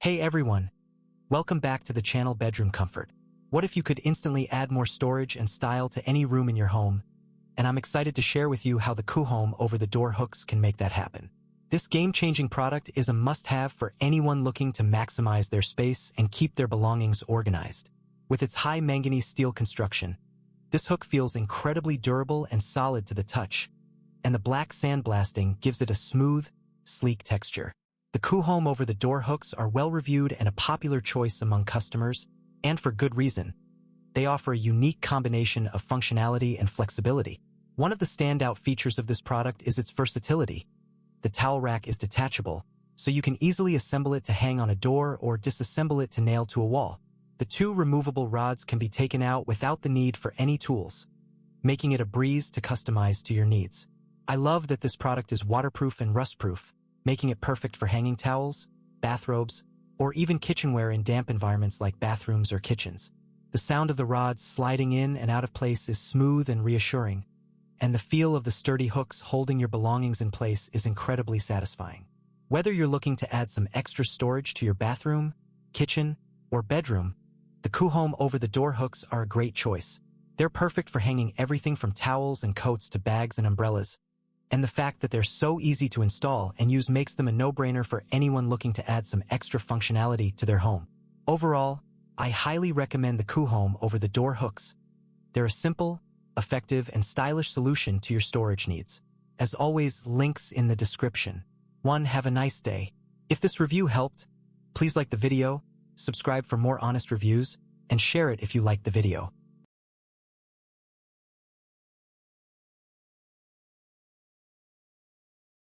Hey everyone, welcome back to the channel Bedroom Comfort. What if you could instantly add more storage and style to any room in your home? And I'm excited to share with you how the Kuhome over-the-door hooks can make that happen. This game-changing product is a must-have for anyone looking to maximize their space and keep their belongings organized. With its high manganese steel construction, this hook feels incredibly durable and solid to the touch, and the black sandblasting gives it a smooth, sleek texture. The Kuhome over-the-door hooks are well-reviewed and a popular choice among customers, and for good reason. They offer a unique combination of functionality and flexibility. One of the standout features of this product is its versatility. The towel rack is detachable, so you can easily assemble it to hang on a door or disassemble it to nail to a wall. The two removable rods can be taken out without the need for any tools, making it a breeze to customize to your needs. I love that this product is waterproof and rust-proof, making it perfect for hanging towels, bathrobes, or even kitchenware in damp environments like bathrooms or kitchens. The sound of the rods sliding in and out of place is smooth and reassuring, and the feel of the sturdy hooks holding your belongings in place is incredibly satisfying. Whether you're looking to add some extra storage to your bathroom, kitchen, or bedroom, the Kuhome over-the-door hooks are a great choice. They're perfect for hanging everything from towels and coats to bags and umbrellas, and the fact that they're so easy to install and use makes them a no-brainer for anyone looking to add some extra functionality to their home. Overall, I highly recommend the Kuhome over-the-door hooks. They're a simple, effective, and stylish solution to your storage needs. As always, links in the description. Have a nice day. If this review helped, please like the video, subscribe for more honest reviews, and share it if you liked the video.